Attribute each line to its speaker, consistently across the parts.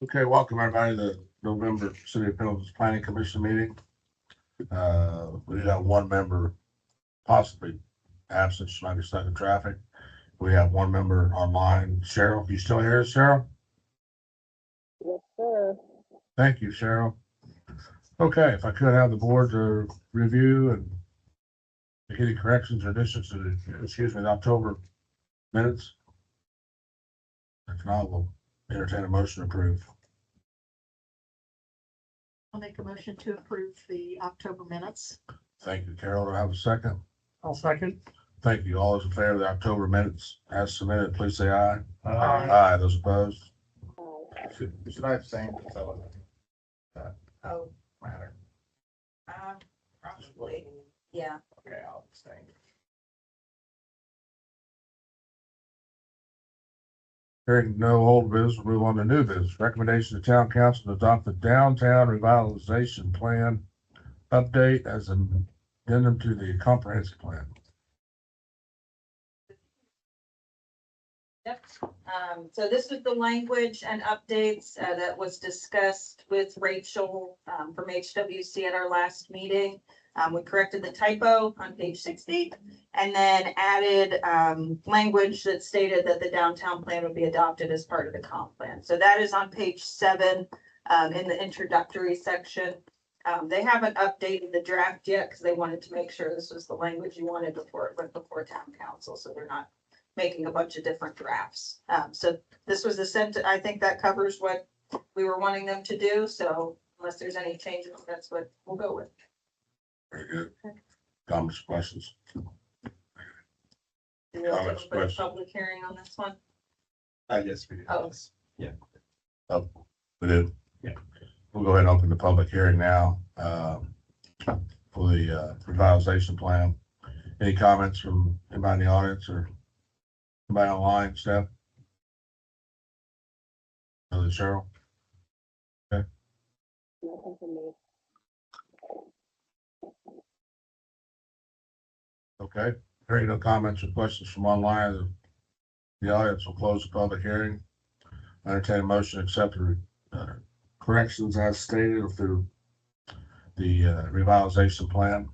Speaker 1: Okay, welcome everybody to the November City of Pendleton's Planning Commission meeting. We got one member possibly absent, she might be stuck in traffic. We have one member online. Cheryl, you still here, Cheryl?
Speaker 2: Yes, sir.
Speaker 1: Thank you, Cheryl. Okay, if I could have the board to review and make any corrections or additions to the October minutes. If not, we'll entertain a motion to approve.
Speaker 3: I'll make a motion to approve the October minutes.
Speaker 1: Thank you, Carol. Do I have a second?
Speaker 4: I'll second.
Speaker 1: Thank you. All those in favor of the October minutes as submitted, please say aye.
Speaker 4: Aye.
Speaker 1: Aye. Those opposed?
Speaker 5: Should I abstain?
Speaker 2: Oh,
Speaker 5: Matter.
Speaker 2: probably, yeah.
Speaker 5: Okay, I'll abstain.
Speaker 1: Hearing no old business, we'll move on to new business. Recommendation to town council to adopt the downtown revitalization plan update as an addendum to the comprehensive plan.
Speaker 2: Yep. So this was the language and updates that was discussed with Rachel from HWC at our last meeting. We corrected the typo on page 60 and then added language that stated that the downtown plan would be adopted as part of the comp plan. So that is on page 7 in the introductory section. They haven't updated the draft yet because they wanted to make sure this was the language you wanted before it went before town council. So they're not making a bunch of different drafts. So this was the sentence. I think that covers what we were wanting them to do. So unless there's any changes, that's what we'll go with.
Speaker 1: Very good. Comments, questions?
Speaker 2: Do we have
Speaker 1: Comments,
Speaker 2: to put a
Speaker 1: questions?
Speaker 2: public hearing on this one?
Speaker 5: Yes, we do.
Speaker 2: Oh.
Speaker 1: We do?
Speaker 5: Yeah.
Speaker 1: We'll go ahead and open the public hearing now for the revitalization plan. Any comments from anybody in the audience or anybody online, Steph? Other than Cheryl?
Speaker 2: Nothing for me.
Speaker 1: Okay, hearing no comments or questions from online, the audience will close the public hearing. Entertain a motion to accept the corrections as stated through the revitalization plan.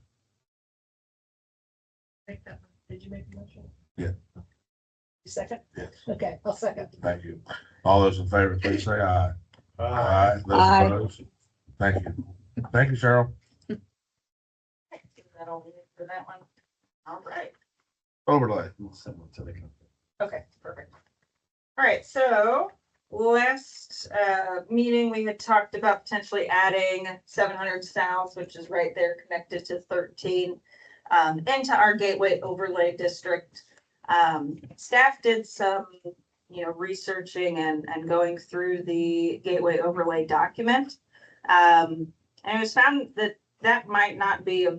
Speaker 3: Make that. Did you make a motion?
Speaker 1: Yeah.
Speaker 3: You second?
Speaker 1: Yes.
Speaker 3: Okay, I'll second.
Speaker 1: Thank you. All those in favor, please say aye.
Speaker 5: Aye.
Speaker 1: Those
Speaker 3: Aye.
Speaker 1: opposed? Thank you. Thank you, Cheryl.
Speaker 2: Is that all we need for that one? All right.
Speaker 1: Overlay.
Speaker 5: Send them to the company.
Speaker 2: Okay, perfect. All right, so last meeting, we had talked about potentially adding 700 South, which is right there connected to 13, into our Gateway Overlay District. Staff did some, researching and going through the Gateway Overlay document. And it was found that that might not be a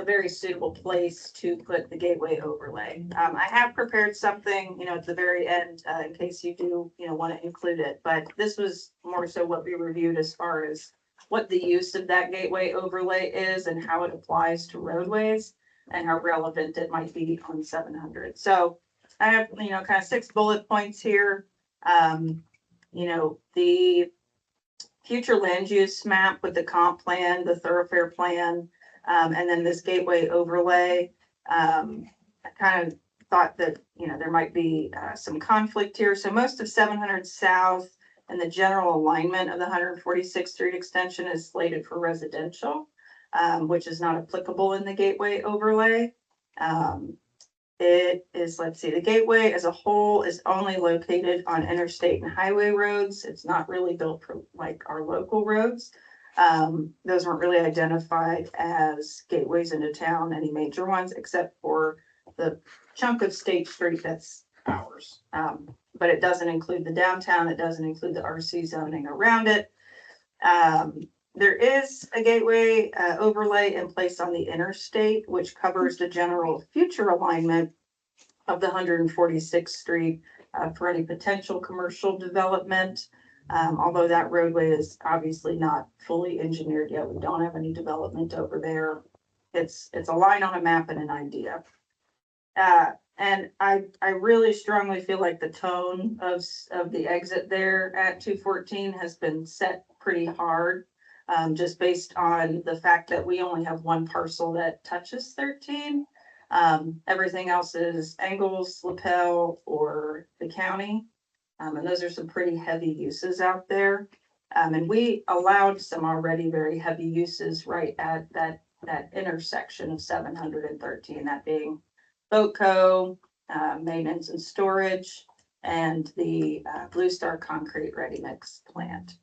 Speaker 2: very suitable place to put the gateway overlay. I have prepared something, at the very end, in case you do, want to include it, but this was more so what we reviewed as far as what the use of that gateway overlay is and how it applies to roadways and how relevant it might be on 700. So I have, kind of 6 bullet points here. The future land use map with the comp plan, the thoroughfare plan, and then this gateway overlay. I kind of thought that, there might be some conflict here. So most of 700 South and the general alignment of the 146th Street extension is slated for residential, which is not applicable in the gateway overlay. It is, the gateway as a whole is only located on interstate and highway roads. It's not really built for like our local roads. Those weren't really identified as gateways into town, any major ones, except for the chunk of State Street that's ours. But it doesn't include the downtown. It doesn't include the RC zoning around it. There is a gateway overlay in place on the interstate, which covers the general future alignment of the 146th Street for any potential commercial development. Although that roadway is obviously not fully engineered yet. We don't have any development over there. It's a line on a map and an idea. And I really strongly feel like the tone of the exit there at 214 has been set pretty hard. Just based on the fact that we only have one parcel that touches 13. Everything else is Engels, Lapel, or the county. And those are some pretty heavy uses out there. And we allowed some already very heavy uses right at that intersection of 713, that being Boatco, maintenance and storage, and the Blue Star Concrete Ready Mix plant.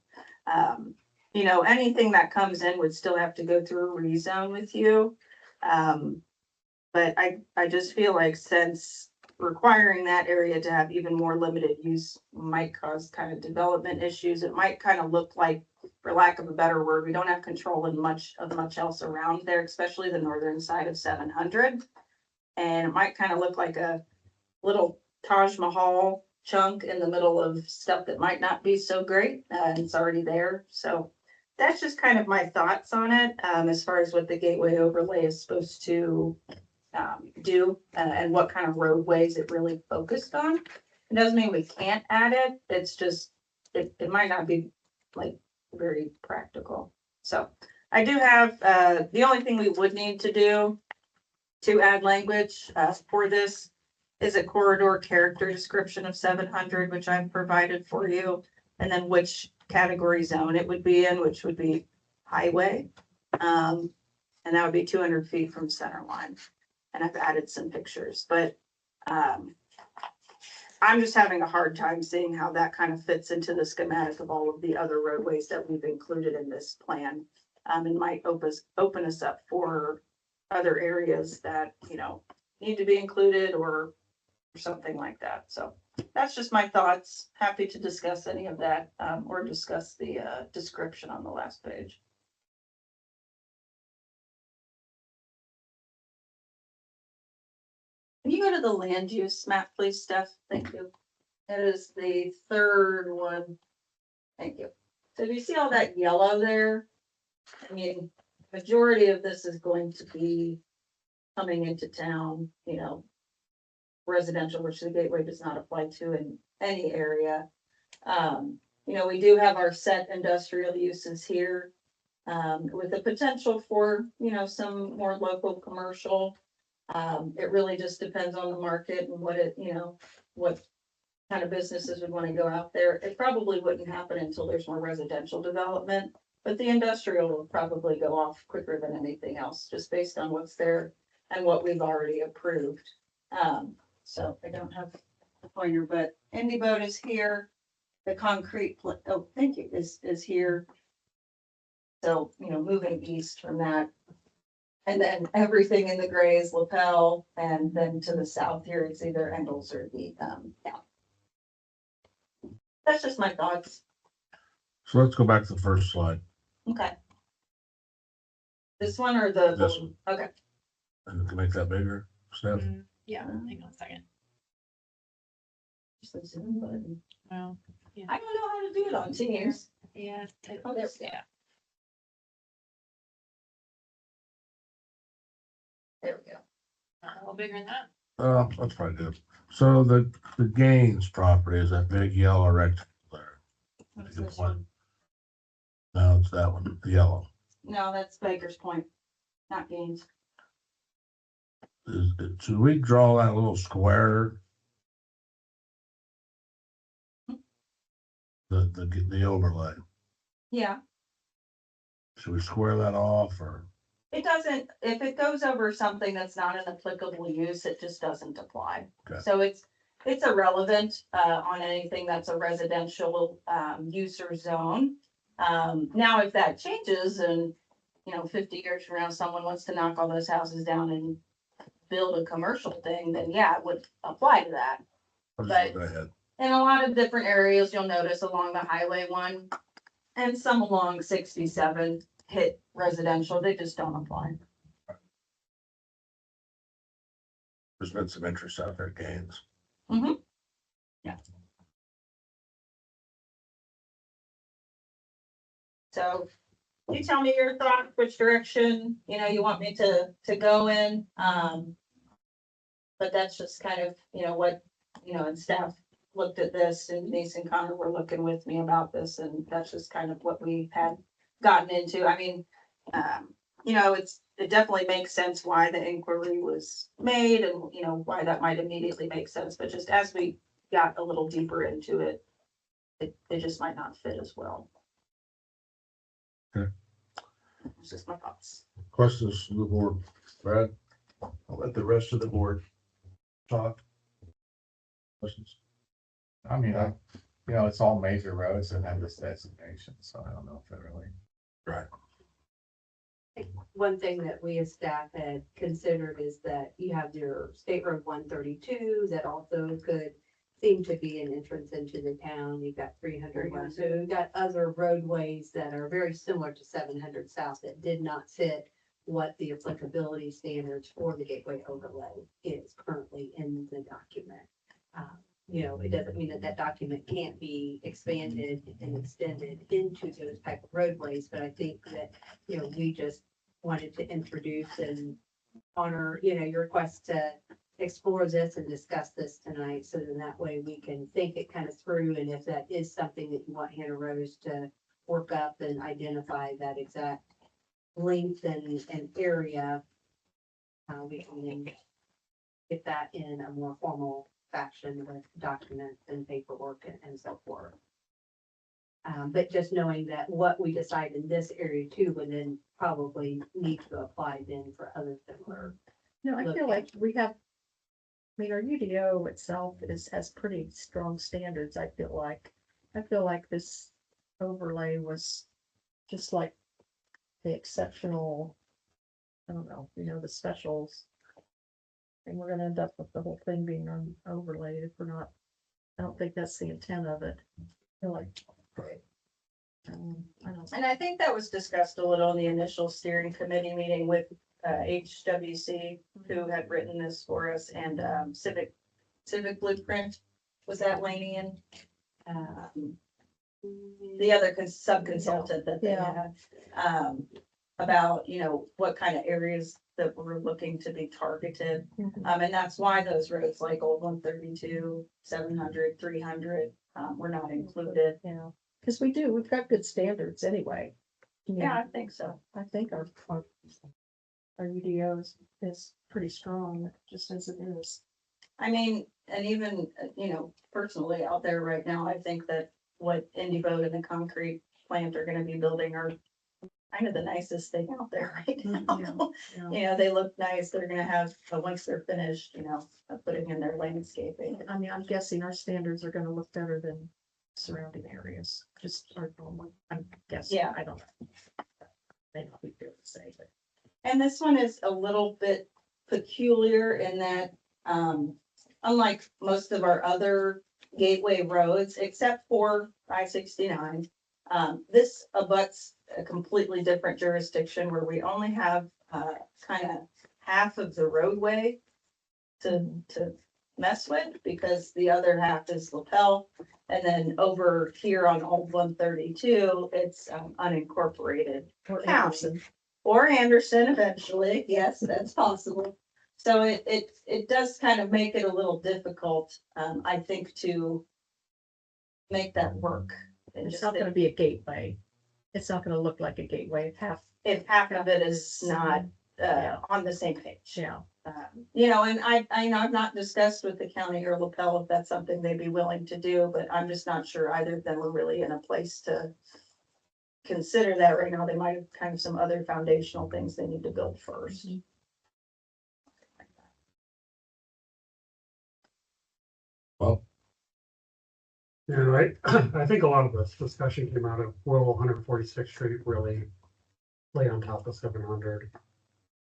Speaker 2: You know, anything that comes in would still have to go through a rezone with you. But I just feel like since requiring that area to have even more limited use might cause kind of development issues, it might kind of look like, for lack of a better word, we don't have control in much else around there, especially the northern side of 700. And it might kind of look like a little Taj Mahal chunk in the middle of stuff that might not be so great, and it's already there. So that's just kind of my thoughts on it, as far as what the gateway overlay is supposed to do, and what kind of roadways it really focused on. It doesn't mean we can't add it. It's just, it might not be like very practical. So I do have, the only thing we would need to do to add language for this is a corridor character description of 700, which I've provided for you, and then which category zone it would be in, which would be highway. And that would be 200 feet from center line. And I've added some pictures, but I'm just having a hard time seeing how that kind of fits into the schematic of all of the other roadways that we've included in this plan. And might open us up for other areas that, you know, need to be included or something like that. So that's just my thoughts. Happy to discuss any of that, or discuss the description on the last page. Can you go to the land use map, please, Steph? Thank you. It is the third one. Thank you. So do you see all that yellow there? I mean, majority of this is going to be coming into town, you know, residential, which the gateway does not apply to in any area. You know, we do have our set industrial uses here, with the potential for, you know, some more local commercial. It really just depends on the market and what it, you know, what kind of businesses would want to go out there. It probably wouldn't happen until there's more residential development, but the industrial will probably go off quicker than anything else, just based on what's there and what we've already approved. So I don't have a pointer, but Indy Boat is here. The concrete, oh, thank you, is here. So, you know, moving east from that. And then everything in the gray is Lapel, and then to the south here, it's either Engels or the, yeah. That's just my thoughts.
Speaker 1: So let's go back to the first slide.
Speaker 2: Okay. This one or the?
Speaker 1: This one.
Speaker 2: Okay.
Speaker 1: And we can make that bigger, Steph.
Speaker 3: Yeah, hang on a second.
Speaker 2: Just the Zoom button.
Speaker 3: Well,
Speaker 2: I don't know how to do it on Teams.
Speaker 3: yeah.
Speaker 2: Oh, there we go. There we go.
Speaker 3: A little bigger than that.
Speaker 1: That's probably good. So the Gaines property is that big yellow rectangle there.
Speaker 2: What's
Speaker 1: Good
Speaker 2: this
Speaker 1: point.
Speaker 2: one?
Speaker 1: No, it's that one, the yellow.
Speaker 2: No, that's Baker's Point, not Gaines.
Speaker 1: Should we draw that little square? The overlay.
Speaker 2: Yeah,
Speaker 1: Should we square that off or?
Speaker 2: it doesn't, if it goes over something that's not an applicable use, it just doesn't apply.
Speaker 1: Okay.
Speaker 2: So it's irrelevant, on anything that's a residential, use or zone. Now if that changes and, you know, 50 years from now, someone wants to knock all those houses down and build a commercial thing, then yeah, it would apply to that.
Speaker 1: I'll
Speaker 2: But-
Speaker 1: just look ahead.
Speaker 2: In a lot of different areas, you'll notice along the highway one and some along 67 hit residential, they just don't apply.
Speaker 1: There's been some interest out there, Gaines.
Speaker 2: Yeah. So you tell me your thoughts, which direction, you know, you want me to go in. But that's just kind of, what, and staff looked at this, and Denise and Connor were looking with me about this, and that's just kind of what we had gotten into. I mean, it definitely makes sense why the inquiry was made and, why that might immediately make sense, but just as we got a little deeper into it, it just might not fit as well.
Speaker 1: Okay.
Speaker 2: It's just my thoughts.
Speaker 1: Questions from the board? Brad,
Speaker 5: I'll let the rest of the board talk.
Speaker 1: questions?
Speaker 4: I mean, it's all major roads that have this designation, so I don't know if it really.
Speaker 1: Right.
Speaker 6: One thing that we as staff had considered is that you have your State Road 132 that also could seem to be an entrance into the town. You've got 300 West. So you've got other roadways that are very similar to 700 South that did not fit what the applicability standards for the gateway overlay is currently in the document. It doesn't mean that that document can't be expanded and extended into those type of roadways, but I think that, we just wanted to introduce and honor, your request to explore this and discuss this tonight, so then that way we can think it kind of through, and if that is something that you want Hannah Rose to work up and identify that exact length and area, we can then get that in a more formal fashion with documents and paperwork and so forth. But just knowing that what we decide in this area too would then probably need to apply then for other similar.
Speaker 3: No, I
Speaker 6: Look
Speaker 3: feel
Speaker 6: at-
Speaker 3: like we have, I mean, our UDO itself has pretty strong standards, I feel like. I feel like this overlay was just like the exceptional, I don't know, the specials. And we're gonna end up with the whole thing being overlaid if we're not, I don't think that's the intent of it. I feel like. I don't.
Speaker 2: And I think that was discussed a little in the initial steering committee meeting with HWC, who had written this for us, and Civic Blueprint, was that Laney and the other sub-consultant that they
Speaker 3: Yeah.
Speaker 2: had, about, what kind of areas that we're looking to be targeted. And that's why those roads like Old 132, 700, 300, were not included.
Speaker 3: Yeah, because we've got good standards anyway.
Speaker 2: Yeah, I think so.
Speaker 3: I think our UDO is pretty strong, just as it is.
Speaker 2: I mean, and even, personally out there right now, I think that what Indy Boat and the concrete plant are gonna be building are kind of the nicest thing out there right now.
Speaker 3: Yeah.
Speaker 2: They look nice. They're gonna have, once they're finished, putting in their landscaping.
Speaker 3: I mean, I'm guessing our standards are gonna look better than surrounding areas, just our normal, I'm guessing,
Speaker 2: Yeah.
Speaker 3: I don't know. May not be fair to say, but.
Speaker 2: And this one is a little bit peculiar in that, unlike most of our other gateway roads, except for I-69, this abuts a completely different jurisdiction where we only have, kind of half of the roadway to mess with, because the other half is Lapel. And then over here on Old 132, it's unincorporated.
Speaker 3: Or
Speaker 2: County.
Speaker 3: Anderson.
Speaker 2: Or Anderson eventually, yes, that's possible. So it does kind of make it a little difficult, I think, to make that work. And
Speaker 3: It's
Speaker 2: just
Speaker 3: not gonna be a gateway. It's not gonna look like a gateway
Speaker 2: if half of it is not
Speaker 3: Yeah.
Speaker 2: on the same page.
Speaker 3: yeah.
Speaker 2: And I've not discussed with the county or Lapel if that's something they'd be willing to do, but I'm just not sure either of them are really in a place to consider that right now. They might have kind of some other foundational things they need to build first.
Speaker 1: Well,
Speaker 7: Yeah, right. I think a lot of this discussion came out of, will 146th Street really lay on top of 700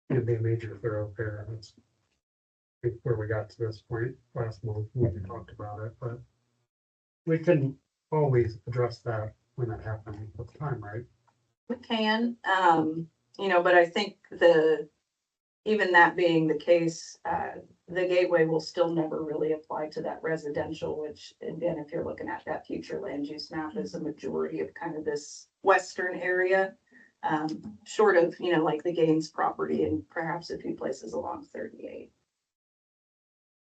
Speaker 7: and be a major thoroughfare? That's I think where we got to this point last month when we talked about it, but we couldn't always address that when that happened at the time, right?
Speaker 2: We can, but I think even that being the case, the gateway will still never really apply to that residential, which, again, if you're looking at that future land use map, is a majority of kind of this western area. Short of, like the Gaines property and perhaps a few places along 38.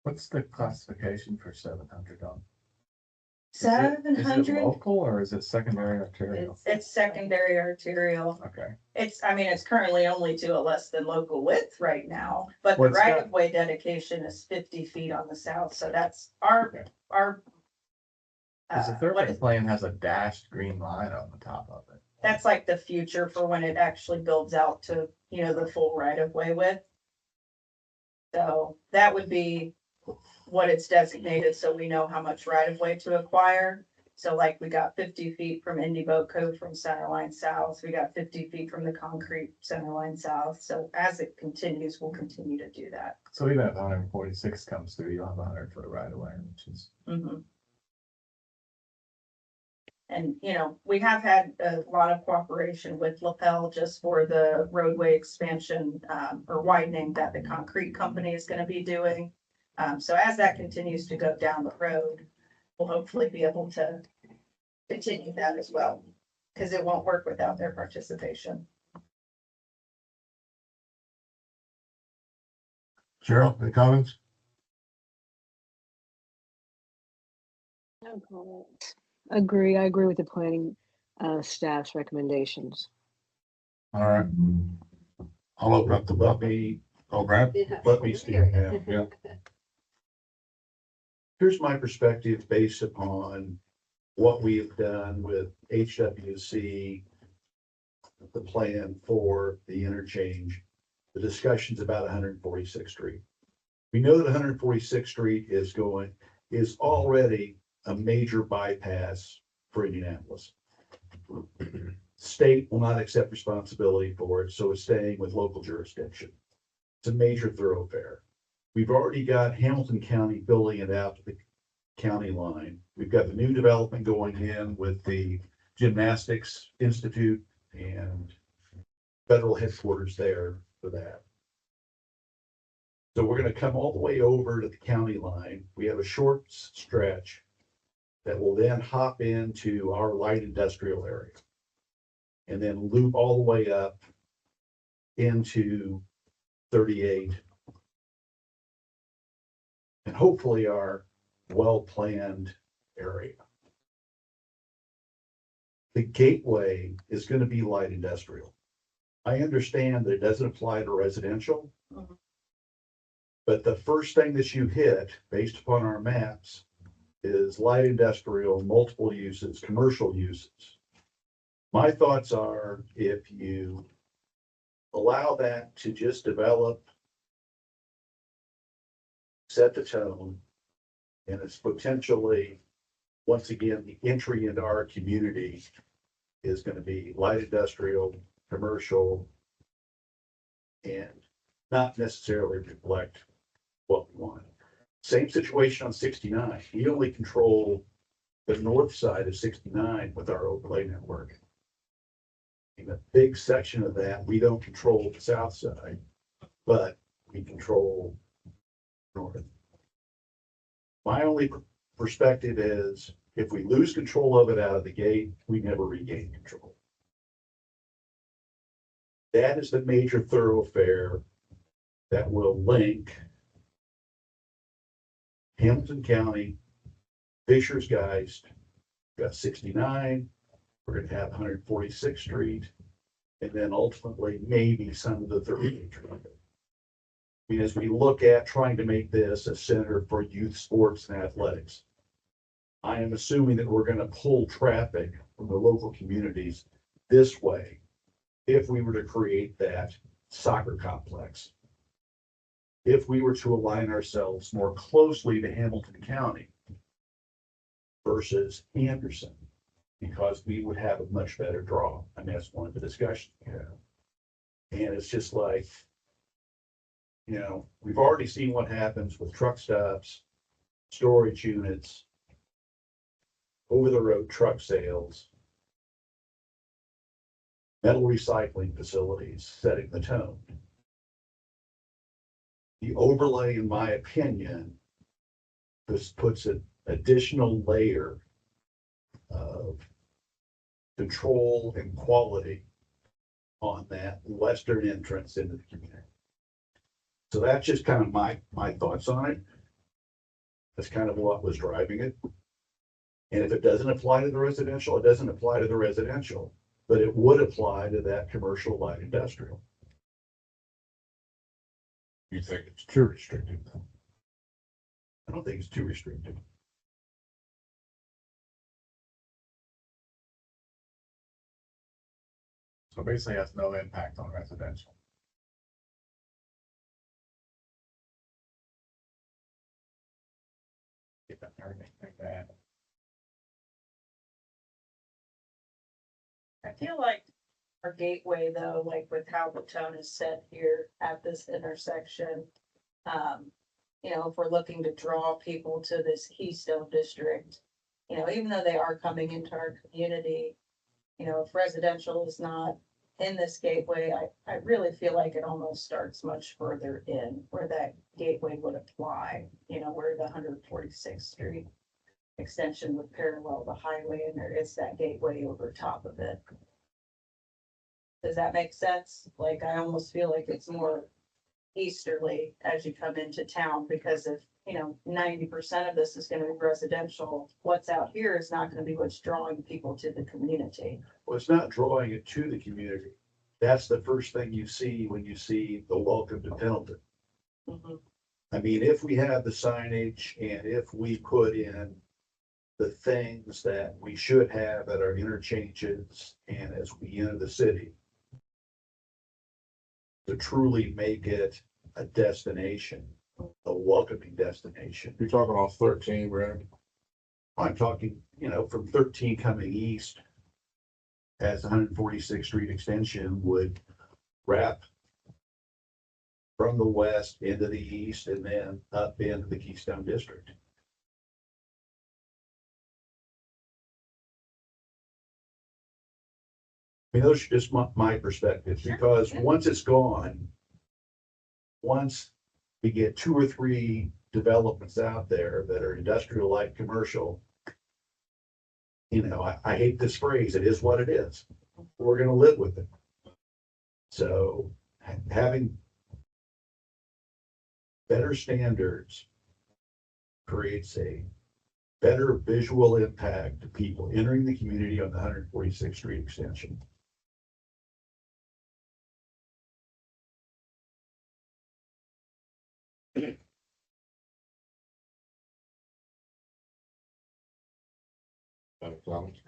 Speaker 4: What's the classification for 700 on? Is it
Speaker 2: 700,
Speaker 4: local or is it secondary arterial?
Speaker 2: it's secondary arterial.
Speaker 4: Okay,
Speaker 2: I mean, it's currently only to a less than local width right now, but the
Speaker 4: Well, it's got-
Speaker 2: right of way dedication is 50 feet on the south, so that's our,
Speaker 4: Okay.
Speaker 2: our.
Speaker 4: because the
Speaker 2: what
Speaker 4: thoroughfare
Speaker 2: is-
Speaker 4: plan has a dashed green line on the top of it.
Speaker 2: That's like the future for when it actually builds out to, the full right of way width. So that would be what it's designated, so we know how much right of way to acquire. So like we got 50 feet from Indy Boat Cove from Centerline South, we got 50 feet from the concrete Centerline South. So as it continues, we'll continue to do that.
Speaker 4: So even if 146 comes through, you'll have 100 foot right away, which is,
Speaker 2: Mhm. And, we have had a lot of cooperation with LaPel just for the roadway expansion, or widening that the concrete company is gonna be doing. So as that continues to go down the road, we'll hopefully be able to continue that as well, because it won't work without their participation.
Speaker 1: Cheryl, any comments?
Speaker 8: No comment. Agree, I agree with the planning staff's recommendations.
Speaker 1: All right. I'll open up the
Speaker 5: Let
Speaker 1: public.
Speaker 5: me,
Speaker 1: Oh, Brad?
Speaker 5: let me see.
Speaker 1: Yeah.
Speaker 5: Here's my perspective based upon what we have done with HWC, the plan for the interchange, the discussions about 146th Street. We know that 146th Street is already a major bypass for Indianapolis. State will not accept responsibility for it, so it's staying with local jurisdiction. It's a major thoroughfare. We've already got Hamilton County building it out to the county line. We've got the new development going in with the Gymnastics Institute and federal headquarters there for that. So we're gonna come all the way over to the county line. We have a short stretch that will then hop into our light industrial area. And then loop all the way up into 38. And hopefully our well-planned area. The gateway is gonna be light industrial. I understand that it doesn't apply to residential.
Speaker 2: Mhm.
Speaker 5: But the first thing that you hit, based upon our maps, is light industrial, multiple uses, commercial uses. My thoughts are if you allow that to just develop, set the tone, and it's potentially, once again, the entry into our community is going to be light industrial, commercial, and not necessarily reflect what we want. Same situation on 69. We only control the north side of 69 with our overlay network. In a big section of that, we don't control the south side, but we control north. My only perspective is if we lose control of it out of the gate, we never regain control. That is the major thoroughfare that will link Hamilton County, Fisher's Geist, got 69, we're gonna have 146th Street, and then ultimately maybe some of the 38th Street. I mean, as we look at trying to make this a center for youth sports and athletics, I am assuming that we're gonna pull traffic from the local communities this way if we were to create that soccer complex. If we were to align ourselves more closely to Hamilton County versus Anderson, because we would have a much better draw. I mean, that's one of the discussions we have. And it's just like, we've already seen what happens with truck stops, storage units, over-the-road truck sales, metal recycling facilities setting the tone. The overlay, in my opinion, this puts an additional layer of control and quality on that western entrance into the community. So that's just kind of my thoughts on it. That's kind of what was driving it. And if it doesn't apply to the residential, it doesn't apply to the residential, but it would apply to that commercial light industrial.
Speaker 1: You think it's too restrictive?
Speaker 5: I don't think it's too restrictive.
Speaker 4: So basically has no impact on residential. Get that everything like that.
Speaker 2: I feel like our gateway though, like with how the tone is set here at this intersection. If we're looking to draw people to this Keystone district, even though they are coming into our community, if residential is not in this gateway, I really feel like it almost starts much further in where that gateway would apply, where the 146th Street extension would parallel the highway and there is that gateway over top of it. Does that make sense? Like, I almost feel like it's more easterly as you come into town because if, 90% of this is gonna be residential, what's out here is not gonna be what's drawing people to the community.
Speaker 5: Well, it's not drawing it to the community. That's the first thing you see when you see the welcome to Pendleton.
Speaker 2: Mhm.
Speaker 5: I mean, if we have the signage and if we put in the things that we should have at our interchanges and as we enter the city to truly make it a destination, a welcoming destination.
Speaker 1: You're talking off 13, Brad?
Speaker 5: I'm talking, from 13 coming east as 146th Street extension would wrap from the west into the east and then up into the Keystone District. I mean, those are just my perspective,
Speaker 2: Sure,
Speaker 5: because
Speaker 2: yeah.
Speaker 5: once it's gone, once we get 2 or 3 developments out there that are industrial like commercial, I hate this phrase, it is what it is. We're gonna live with it. So having better standards creates a better visual impact to people entering the community on the 146th Street extension.
Speaker 1: Any comments?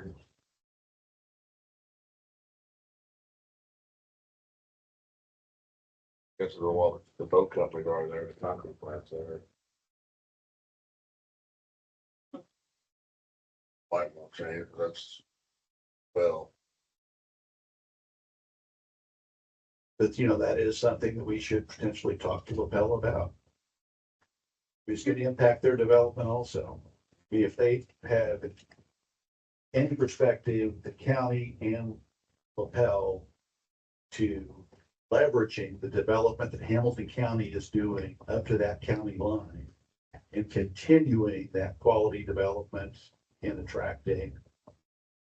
Speaker 1: Guess the boat company are there, the concrete plants there. Might won't change, that's, well,
Speaker 5: But that is something that we should potentially talk to LaPel about. It's going to impact their development also. If they have any perspective, the county and LaPel to leveraging the development that Hamilton County is doing up to that county line and continuing that quality development and attracting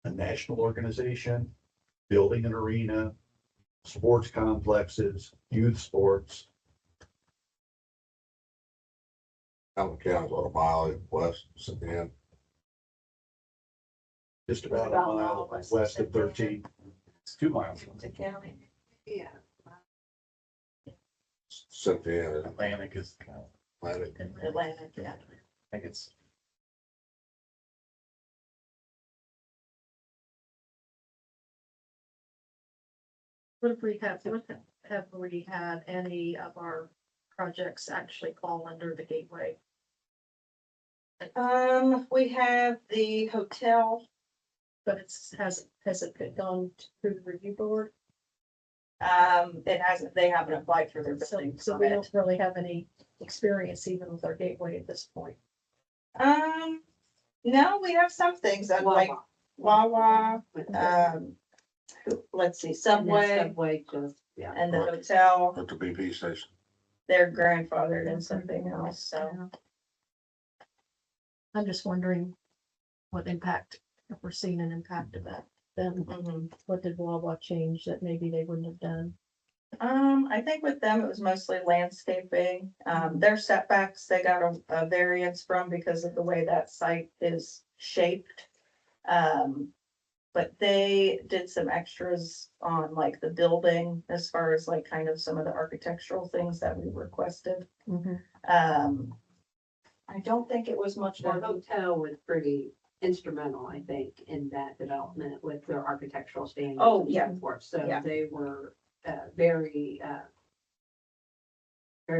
Speaker 5: a national organization, building an arena, sports complexes, youth sports.
Speaker 1: Hamilton County's about a mile west, Cynthia.
Speaker 5: Just about a
Speaker 2: About a
Speaker 5: mile
Speaker 2: mile west
Speaker 5: west
Speaker 2: of
Speaker 5: of 13.
Speaker 4: It's 2 miles.
Speaker 2: To county.
Speaker 6: Yeah.
Speaker 1: Cynthia,
Speaker 4: Atlantic is kind of,
Speaker 1: Atlantic.
Speaker 2: Atlantic, yeah.
Speaker 4: I think it's,
Speaker 3: What if we have we had any of our projects actually fall under the gateway?
Speaker 2: We have the hotel.
Speaker 3: But has it gone through the review board?
Speaker 2: It hasn't, they haven't applied for their
Speaker 3: So,
Speaker 2: building
Speaker 3: so we
Speaker 2: permit.
Speaker 3: don't really have any experience even with our gateway at this point.
Speaker 2: No, we have some things that like Wawa, let's see, Subway
Speaker 6: Subway just, yeah.
Speaker 2: and the hotel,
Speaker 1: At the BP station.
Speaker 2: they're grandfathered in something else, so.
Speaker 3: Yeah. I'm just wondering what impact, if we're seeing an impact of that, then
Speaker 2: Mhm.
Speaker 3: what did Wawa change that maybe they wouldn't have done?
Speaker 2: I think with them, it was mostly landscaping. Their setbacks, they got a variance from because of the way that site is shaped. But they did some extras on like the building as far as like kind of some of the architectural things that we requested.
Speaker 3: Mhm.
Speaker 2: I don't think it was much
Speaker 6: The
Speaker 2: more.
Speaker 6: hotel was pretty instrumental, I think, in that development with their architectural standards.
Speaker 2: Oh,
Speaker 6: and
Speaker 2: yeah.
Speaker 6: so forth. So
Speaker 2: Yeah.
Speaker 6: they were, very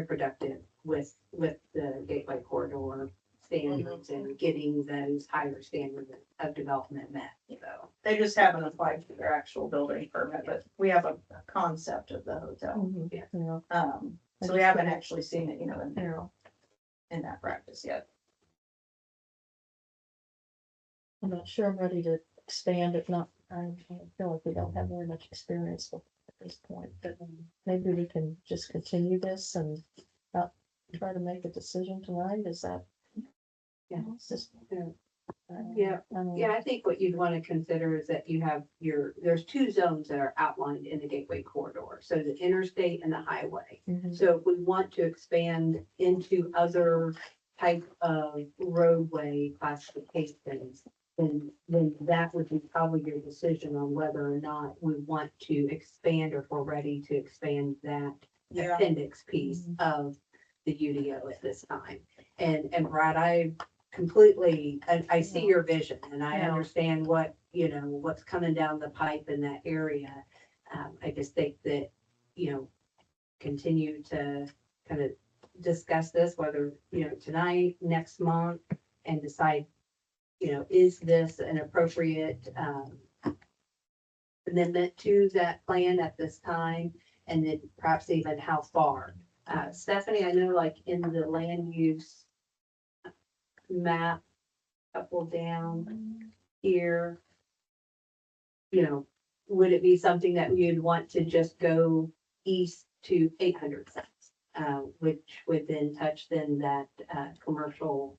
Speaker 6: productive with the Gateway Corridor standards
Speaker 2: Mm-hmm.
Speaker 6: and getting those higher standards of development met, so.
Speaker 2: They just haven't applied for their actual building permit, but we have a concept of the hotel.
Speaker 3: Mhm.
Speaker 6: Yeah.
Speaker 3: Yeah,
Speaker 2: So we haven't actually seen it,
Speaker 3: yeah.
Speaker 2: in that practice yet.
Speaker 3: I'm not sure I'm ready to expand, if not, I feel like we don't have very much experience at this point, but maybe we can just continue this and not try to make a decision tonight, is that?
Speaker 6: Yeah.
Speaker 3: It's just,
Speaker 6: Yeah.
Speaker 3: Yeah.
Speaker 6: Yeah, I think what you'd want to consider is that you have there's two zones that are outlined in the Gateway Corridor. So the interstate and the highway.
Speaker 3: Mhm.
Speaker 6: So if we want to expand into other type of roadway classifications, then that would be probably your decision on whether or not we want to expand or if we're ready to expand that
Speaker 2: Yeah.
Speaker 6: appendix piece of the UDO at this time. And Brad, I see your vision and I
Speaker 3: Yeah.
Speaker 6: understand what's coming down the pipe in that area. I just think that, continue to kind of discuss this, whether, tonight, next month, and decide, is this an appropriate, amendment to that plan at this time? And then perhaps even how far? Stephanie, I know like in the land use map, couple down here, would it be something that you'd want to just go east to 800 cents? Which would then touch that,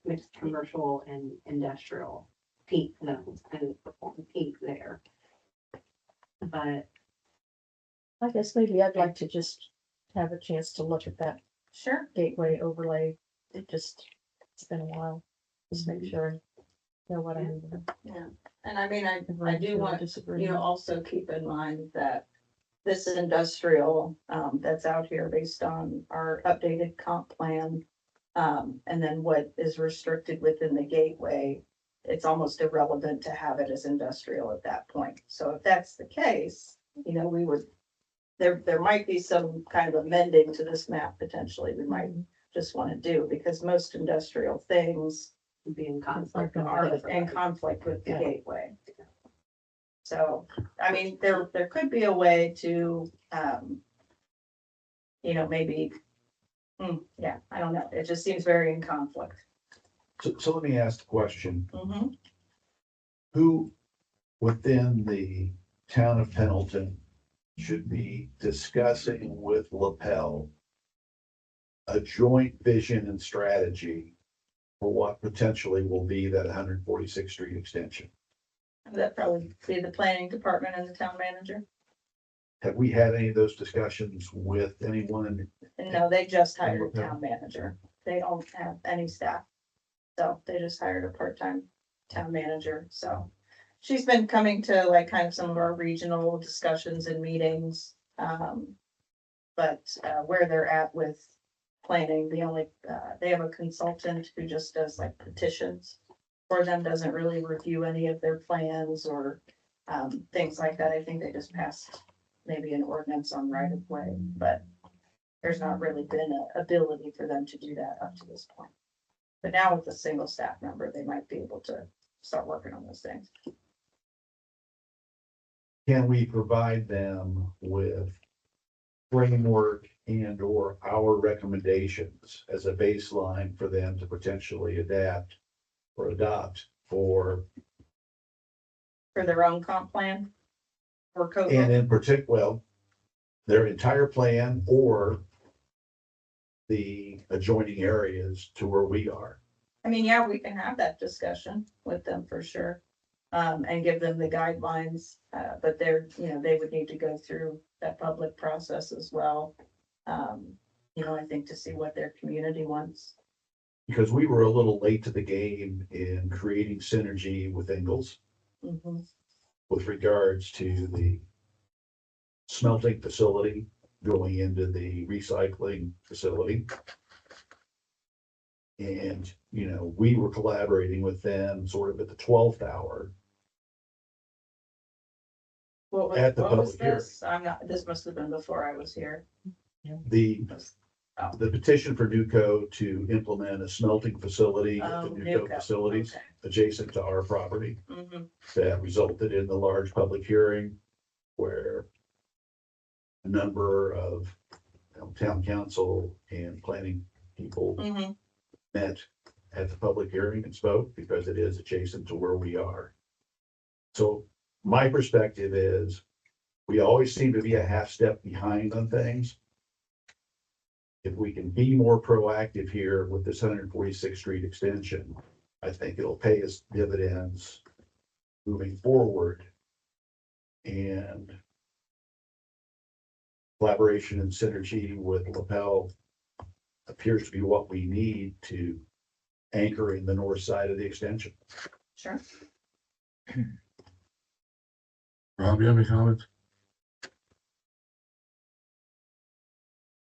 Speaker 6: mixed commercial and industrial peak zones, and perform peak there. But
Speaker 3: I guess maybe I'd like to just have a chance to look at that
Speaker 2: Sure.
Speaker 3: gateway overlay, it's been a while, just make sure I know what I need.
Speaker 2: And I mean, I
Speaker 3: Agree
Speaker 2: do
Speaker 3: to
Speaker 2: want,
Speaker 3: disagree.
Speaker 2: also keep in mind that this industrial, that's out here based on our updated comp plan, and then what is restricted within the gateway, it's almost irrelevant to have it as industrial at that point. So if that's the case, we would, there might be some kind of amending to this map potentially we might just want to do, because most industrial things
Speaker 6: be in conflict.
Speaker 2: are in conflict with the
Speaker 6: Yeah.
Speaker 2: gateway. So, I mean, there could be a way to, maybe, yeah, I don't know. It just seems very in conflict.
Speaker 5: So let me ask the question,
Speaker 2: Mhm.
Speaker 5: who within the town of Pendleton should be discussing with LaPel a joint vision and strategy for what potentially will be that 146th Street extension?
Speaker 2: That'd probably be the planning department and the town manager.
Speaker 5: Have we had any of those discussions with anyone?
Speaker 2: And no, they just hired a
Speaker 5: Okay.
Speaker 2: town manager. They don't have any staff. So they just hired a part-time town manager. So she's been coming to like kind of some of our regional discussions and meetings. But where they're at with planning, they have a consultant who just does like petitions for them, doesn't really review any of their plans or things like that. I think they just passed maybe an ordinance on right of way, but there's not really been an ability for them to do that up to this point. But now with a single staff member, they might be able to start working on those things.
Speaker 5: Can we provide them with framework and or our recommendations as a baseline for them to potentially adapt or adopt for,
Speaker 2: For their own comp plan or
Speaker 5: and
Speaker 2: code.
Speaker 5: in particular, well, their entire plan or the adjoining areas to where we are?
Speaker 2: I mean, yeah, we can have that discussion with them for sure. And give them the guidelines, but they would need to go through
Speaker 3: that public process as well. I think to see what their community wants.
Speaker 5: Because we were a little late to the game in creating synergy with Ingalls
Speaker 3: Mhm.
Speaker 5: with regards to the smelting facility going into the recycling facility. And, we were collaborating with them sort of at the 12th hour. At the
Speaker 3: What was
Speaker 5: public hearing.
Speaker 3: this? This must have been before I was here.
Speaker 5: The petition for Newco to implement a smelting facility at the
Speaker 3: Oh,
Speaker 5: Newco
Speaker 3: Newco,
Speaker 5: facilities
Speaker 3: okay.
Speaker 5: adjacent to our property.
Speaker 3: Mhm.
Speaker 5: That resulted in the large public hearing where a number of town council and planning people
Speaker 3: Mhm.
Speaker 5: met at the public hearing and spoke because it is adjacent to where we are. So my perspective is we always seem to be a half step behind on things. If we can be more proactive here with this 146th Street extension, I think it'll pay us dividends moving forward. And collaboration and synergy with LaPel appears to be what we need to anchor in the north side of the extension.
Speaker 3: Sure.
Speaker 1: Rob, you have any comments?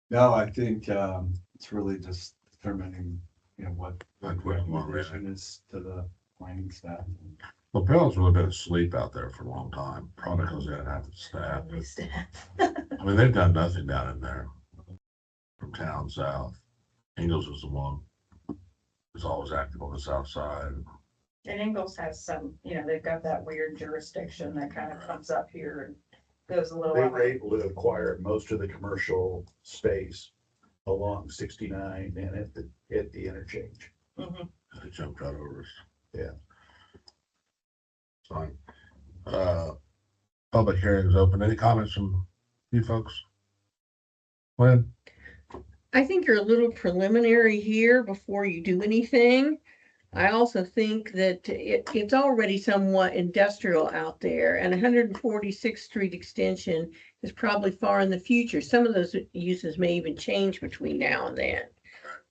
Speaker 9: No, I think it's really just determining, what
Speaker 1: Like
Speaker 9: the
Speaker 1: what you want,
Speaker 9: recommendation is to the planning staff.
Speaker 1: LaPel's really been asleep out there for a long time, probably because they didn't have the staff.
Speaker 3: At least-
Speaker 1: I mean, they've done nothing down in there from town south. Ingalls was the one who's always active on the south side.
Speaker 3: And Ingalls has some, they've got that weird jurisdiction that kind of comes up here and goes a little.
Speaker 5: They were able to acquire most of the commercial space along 69 and at the interchange.
Speaker 3: Mhm.
Speaker 1: They jumped right over us.
Speaker 5: Yeah.
Speaker 1: Fine. Public hearings open. Any comments from you folks? Lynn?
Speaker 10: I think you're a little preliminary here before you do anything. I also think that it's already somewhat industrial out there, and 146th Street extension is probably far in the future. Some of those uses may even change between now and then.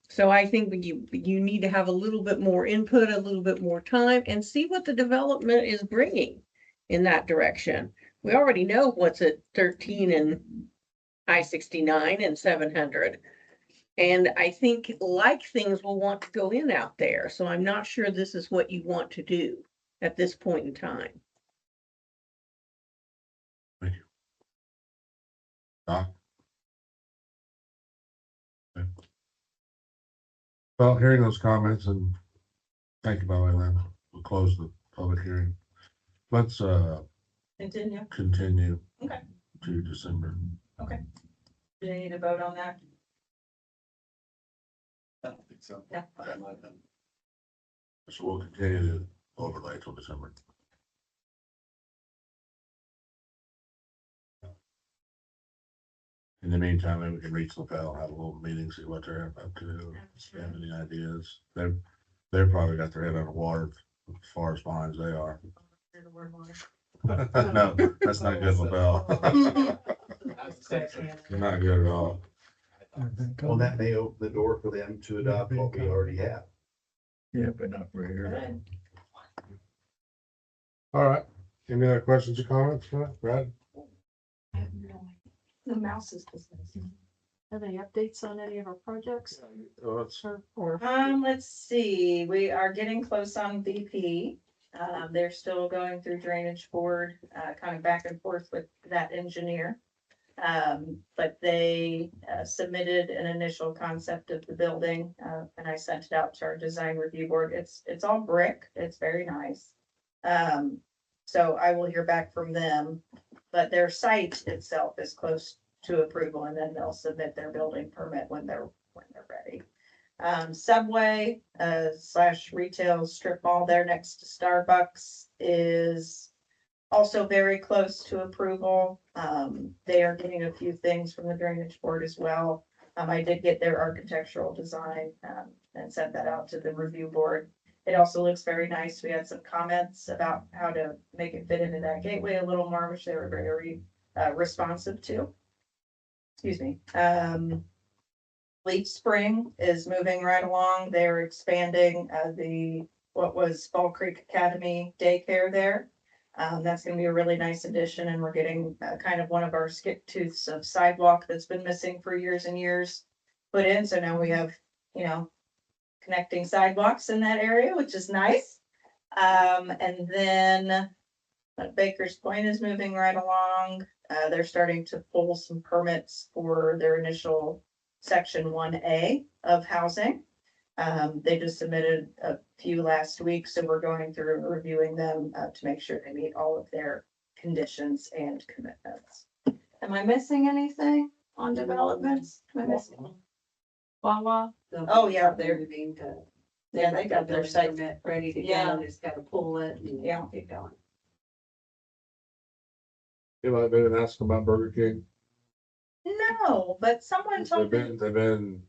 Speaker 10: So I think you need to have a little bit more input, a little bit more time, and see what the development is bringing in that direction. We already know what's at 13 and I-69 and 700. And I think like things will want to go in out there. So I'm not sure this is what you want to do at this point in time.
Speaker 1: Thank you. Doc? Okay. Well, hearing those comments, and thank you, by the way, Lynn. We'll close the public hearing. Let's
Speaker 3: Continue.
Speaker 1: continue
Speaker 3: Okay.
Speaker 1: to December.
Speaker 3: Do you need to vote on that?
Speaker 9: I don't think so.
Speaker 3: Yeah.
Speaker 1: So we'll continue to overlay till December. In the meantime, maybe we can reach LaPel, have a little meeting, see what they're up to, if they have any ideas. They've probably got their head on the water as far as behind as they are. No, that's not good, LaPel. Not good at all.
Speaker 5: Well, that may open the door for them to adopt what we already have.
Speaker 9: Yeah, but not for here.
Speaker 1: All right. Any other questions or comments, Brad?
Speaker 3: The mouse is have any updates on any of our projects? Let's see, we are getting close on VP. They're still going through drainage board, kind of back and forth with that engineer. But they submitted an initial concept of the building, and I sent it out to our design review board. It's all brick. It's very nice. So I will hear back from them, but their site itself is close to approval, and then they'll submit their building permit when they're ready. Subway / retail strip mall there next to Starbucks is also very close to approval. They are getting a few things from the drainage board as well. I did get their architectural design and sent that out to the review board. It also looks very nice. We had some comments about how to make it fit into that gateway a little more, which they were very
Speaker 2: responsive to. Excuse me. Leaf Spring is moving right along. They're expanding what was Fall Creek Academy daycare there. That's gonna be a really nice addition, and we're getting kind of one of our skip tooths of sidewalk that's been missing for years and years put in. So now we have, connecting sidewalks in that area, which is nice. And then Baker's Point is moving right along. They're starting to pull some permits for their initial section 1A of housing. They just submitted a few last week, so we're going through and reviewing them to make sure they meet all of their conditions and commitments. Am I missing anything on developments? Am I missing? Wawa? Oh, yeah, they're,
Speaker 6: moving to.
Speaker 2: yeah, they got their site.
Speaker 6: permit ready to
Speaker 2: Yeah.
Speaker 6: go, just gotta pull it and
Speaker 2: Yeah.
Speaker 6: get going.
Speaker 1: You might have been asking about Burger King.
Speaker 2: No, but someone told me,
Speaker 1: They've been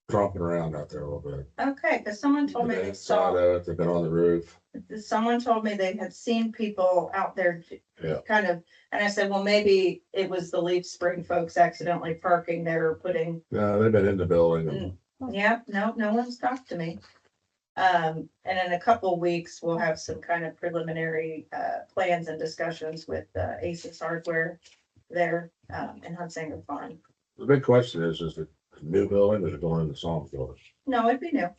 Speaker 1: tromping around out there a little bit.
Speaker 2: okay, because someone told me
Speaker 1: They've
Speaker 2: they
Speaker 1: been inside
Speaker 2: saw,
Speaker 1: of it, they've been on the roof.
Speaker 2: someone told me they had seen people out there
Speaker 1: Yeah.
Speaker 2: kind of, and I said, well, maybe it was the Leaf Spring folks accidentally parking there or putting,
Speaker 1: No, they've been in the building.
Speaker 2: yeah, no one's talked to me. And in a couple of weeks, we'll have some kind of preliminary, plans and discussions with, Aces Hardware there, in Hunsanger Farm.
Speaker 1: The big question is it a new building or is it going into Psalms building?
Speaker 2: No, it'd be new.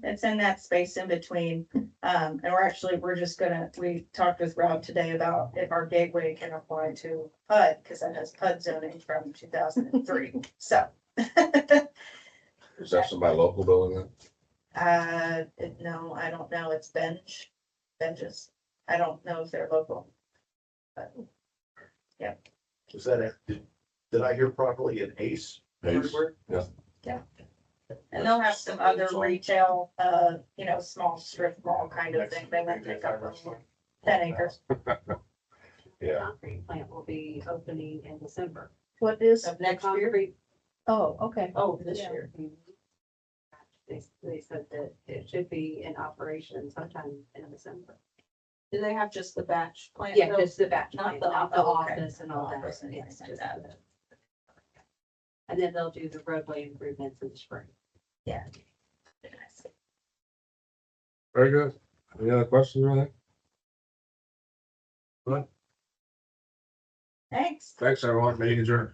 Speaker 2: It's in that space in between. And we talked with Rob today about if our gateway can apply to PUD, because that has PUD zoning from 2003. So.
Speaker 1: Is that somebody local building that?
Speaker 2: No, I don't know. It's benches. I don't know if they're local. But
Speaker 5: Is that, did I hear properly, an Ace?
Speaker 1: Ace.
Speaker 5: Hardware?
Speaker 2: And they'll have some other retail, small strip mall kind of thing. They might take up 10 acres
Speaker 5: Yeah.
Speaker 6: Concrete plant will be opening in December.
Speaker 3: What is,
Speaker 2: of next year.
Speaker 6: Concrete,
Speaker 3: oh, okay.
Speaker 2: Oh, this
Speaker 3: Yeah.
Speaker 2: year.
Speaker 6: they said that it should be in operation sometime in December.
Speaker 2: Do they have just the batch plant?
Speaker 6: Yeah,
Speaker 2: though?
Speaker 6: just the batch
Speaker 2: Not
Speaker 6: plant,
Speaker 2: the-
Speaker 6: not the
Speaker 2: oh, okay.
Speaker 6: office and all that.
Speaker 2: Office and
Speaker 6: It's
Speaker 2: anything
Speaker 6: just
Speaker 2: like
Speaker 6: the- And then they'll do the roadway improvements in the spring.
Speaker 2: Yeah.
Speaker 1: Very good. Any other questions or anything?
Speaker 2: Thanks.
Speaker 1: Thanks, everyone. Meeting adjourned.